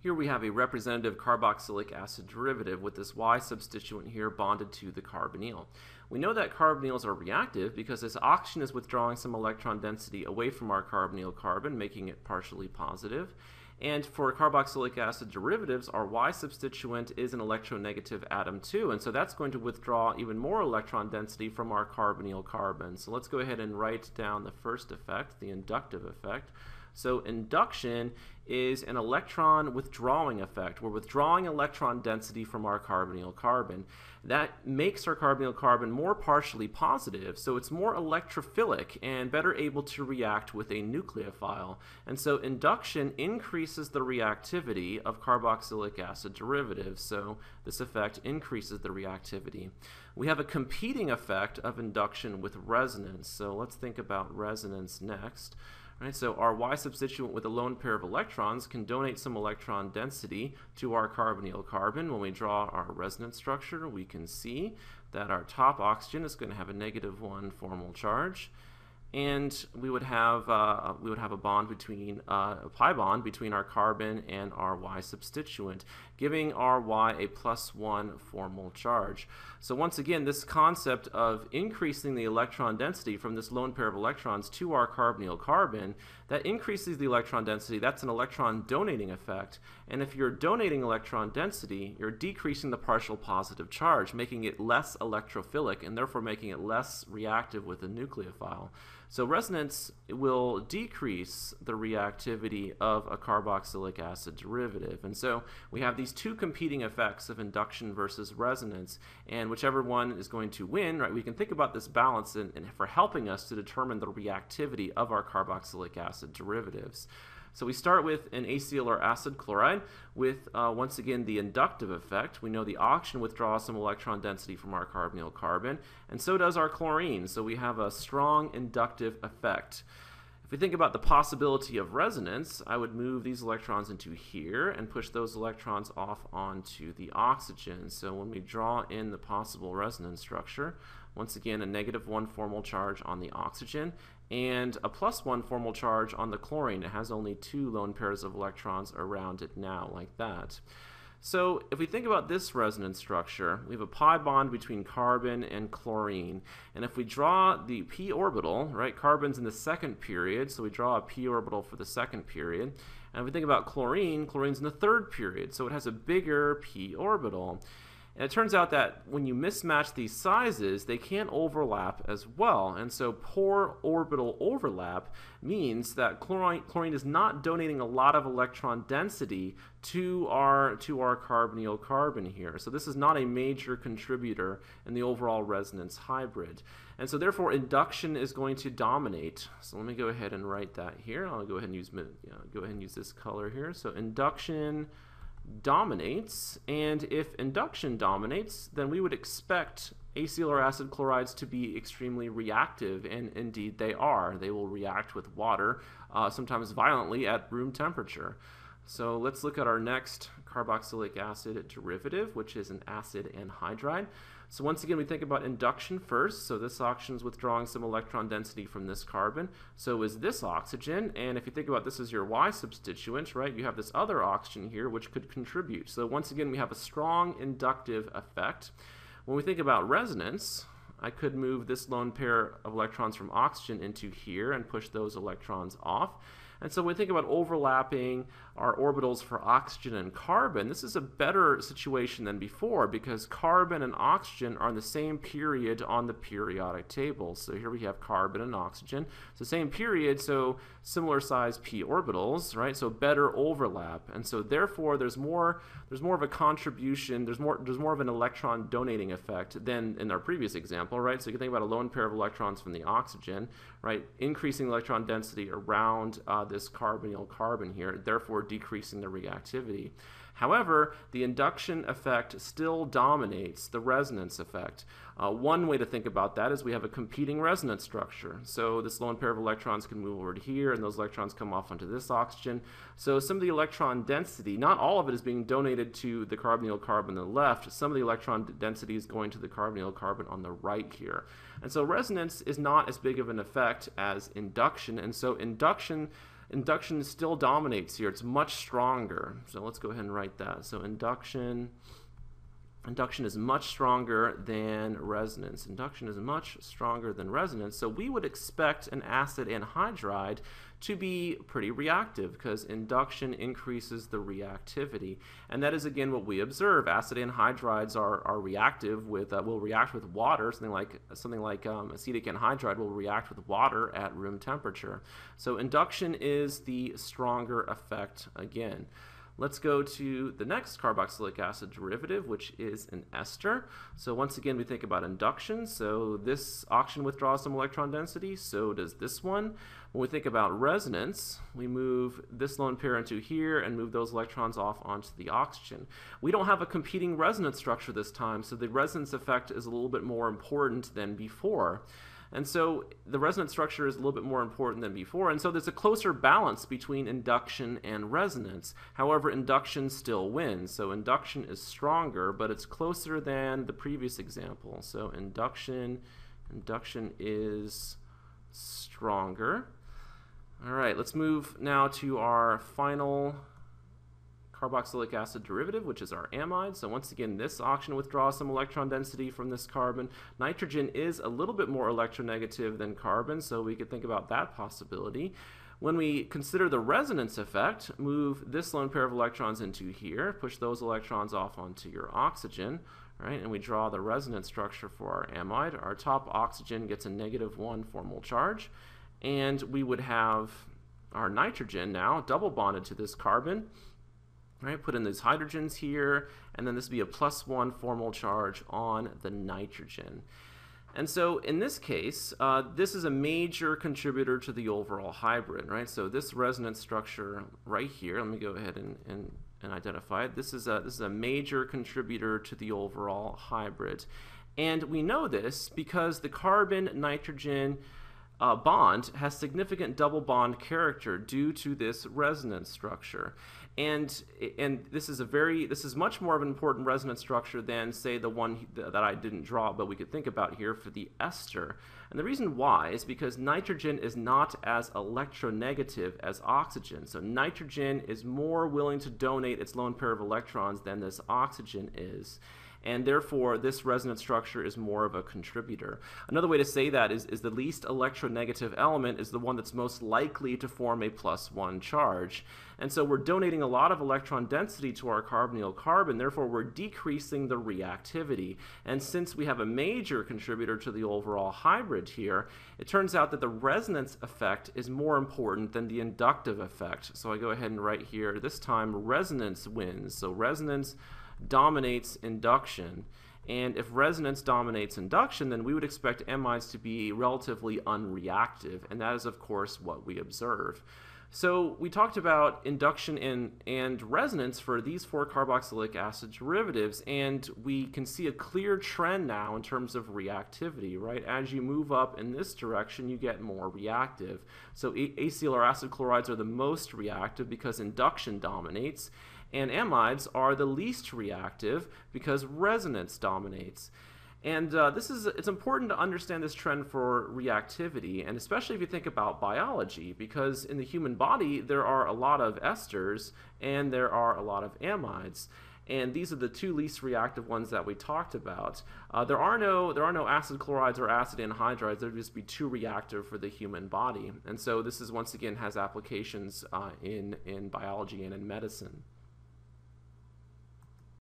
Here we have a representative carboxylic acid derivative with this Y substituent here bonded to the carbonyl. We know that carbonyls are reactive because this oxygen is withdrawing some electron density away from our carbonyl carbon, making it partially positive. And for carboxylic acid derivatives, our Y substituent is an electronegative atom too, and so that's going to withdraw even more electron density from our carbonyl carbon. So let's go ahead and write down the first effect, the inductive effect. So induction is an electron withdrawing effect. We're withdrawing electron density from our carbonyl carbon. That makes our carbonyl carbon more partially positive, so it's more electrophilic and better able to react with a nucleophile. And so induction increases the reactivity of carboxylic acid derivatives, so this effect increases the reactivity. We have a competing effect of induction with resonance, so let's think about resonance next. Right, so our Y substituent with a lone pair of electrons can donate some electron density to our carbonyl carbon. When we draw our resonance structure, we can see that our top oxygen is going to have a -1 formal charge, and we would have a bond between a pi bond between our carbon and our Y substituent, giving our Y a +1 formal charge. So once again, this concept of increasing the electron density from this lone pair of electrons to our carbonyl carbon, that increases the electron density. That's an electron donating effect. And if you're donating electron density, you're decreasing the partial positive charge, making it less electrophilic and therefore making it less reactive with a nucleophile. So resonance will decrease the reactivity of a carboxylic acid derivative. And so we have these two competing effects of induction versus resonance, and whichever one is going to win, right, we can think about this balance and for helping us to determine the reactivity of our carboxylic acid derivatives. So we start with an acyl or acid chloride with, once again, the inductive effect. We know the oxygen withdraws some electron density from our carbonyl carbon, and so does our chlorine. So we have a strong inductive effect. If we think about the possibility of resonance, I would move these electrons into here and push those electrons off onto the oxygen. So when we draw in the possible resonance structure, once again, a -1 formal charge on the oxygen and a +1 formal charge on the chlorine. It has only 2 lone pairs of electrons around it now, like that. So if we think about this resonance structure, we have a pi bond between carbon and chlorine. And if we draw the p orbital, right, carbon's in the second period, so we draw a p orbital for the second period. And if we think about chlorine, chlorine's in the third period, so it has a bigger p orbital. And it turns out that when you mismatch these sizes, they can't overlap as well. And so poor orbital overlap means that chlorine is not donating a lot of electron density to our carbonyl carbon here. So this is not a major contributor in the overall resonance hybrid. And so therefore induction is going to dominate. So let me go ahead and write that here. I'll go ahead and use this color here. So induction dominates, and if induction dominates, then we would expect acyl or acid chlorides to be extremely reactive, and indeed they are. They will react with water, sometimes violently at room temperature. So let's look at our next carboxylic acid derivative, which is an acid anhydride. So once again, we think about induction first. So this oxygen is withdrawing some electron density from this carbon. So is this oxygen. And if you think about this as your Y substituent, right, you have this other oxygen here which could contribute. So once again, we have a strong inductive effect. When we think about resonance, I could move this lone pair of electrons from oxygen into here and push those electrons off. And so when we think about overlapping our orbitals for oxygen and carbon, this is a better situation than before because carbon and oxygen are in the same period on the periodic table. So here we have carbon and oxygen. It's the same period, so similar size p orbitals, right? So better overlap. And so therefore there's more of a contribution, there's more of an electron donating effect than in our previous example, right? So you can think about a lone pair of electrons from the oxygen, right? Increasing electron density around this carbonyl carbon here, therefore decreasing the reactivity. However, the induction effect still dominates the resonance effect. One way to think about that is we have a competing resonance structure. So this lone pair of electrons can move over to here, and those electrons come off onto this oxygen. So some of the electron density, not all of it is being donated to the carbonyl carbon on the left. Some of the electron density is going to the carbonyl carbon on the right here. And so resonance is not as big of an effect as induction, and so induction still dominates here. It's much stronger. So let's go ahead and write that. So induction is much stronger than resonance. Induction is much stronger than resonance. So we would expect an acid anhydride to be pretty reactive because induction increases the reactivity. And that is, again, what we observe. Acid anhydrides are reactive with, will react with water. Something like acetic anhydride will react with water at room temperature. So induction is the stronger effect again. Let's go to the next carboxylic acid derivative, which is an ester. So once again, we think about induction. So this oxygen withdraws some electron density, so does this one. When we think about resonance, we move this lone pair into here and move those electrons off onto the oxygen. We don't have a competing resonance structure this time, so the resonance effect is a little bit more important than before. And so the resonance structure is a little bit more important than before, and so there's a closer balance between induction and resonance. However, induction still wins, so induction is stronger, but it's closer than the previous example. So induction is stronger. All right, let's move now to our final carboxylic acid derivative, which is our amide. So once again, this oxygen withdraws some electron density from this carbon. Nitrogen is a little bit more electronegative than carbon, so we could think about that possibility. When we consider the resonance effect, move this lone pair of electrons into here, push those electrons off onto your oxygen, right? And we draw the resonance structure for our amide. Our top oxygen gets a -1 formal charge, and we would have our nitrogen now double bonded to this carbon. Right, put in these hydrogens here, and then this would be a +1 formal charge on the nitrogen. And so in this case, this is a major contributor to the overall hybrid, right? So this resonance structure right here, let me go ahead and identify it. This is a major contributor to the overall hybrid. And we know this because the carbon-nitrogen bond has significant double bond character due to this resonance structure. And this is much more of an important resonance structure than, say, the one that I didn't draw, but we could think about here for the ester. And the reason why is because nitrogen is not as electronegative as oxygen. So nitrogen is more willing to donate its lone pair of electrons than this oxygen is. And therefore, this resonance structure is more of a contributor. Another way to say that is the least electronegative element is the one that's most likely to form a +1 charge. And so we're donating a lot of electron density to our carbonyl carbon, therefore we're decreasing the reactivity. And since we have a major contributor to the overall hybrid here, it turns out that the resonance effect is more important than the inductive effect. So I go ahead and write here, this time resonance wins. So resonance dominates induction, and if resonance dominates induction, then we would expect amides to be relatively unreactive, and that is of course what we observe. So we talked about induction and resonance for these 4 carboxylic acid derivatives, and we can see a clear trend now in terms of reactivity, right? As you move up in this direction, you get more reactive. So acyl or acid chlorides are the most reactive because induction dominates, and amides are the least reactive because resonance dominates. And it's important to understand this trend for reactivity, and especially if you think about biology, because in the human body there are a lot of esters and there are a lot of amides. And these are the 2 least reactive ones that we talked about. There are no acid chlorides or acid anhydrides. They would just be too reactive for the human body. And so this is once again has applications in biology and in medicine.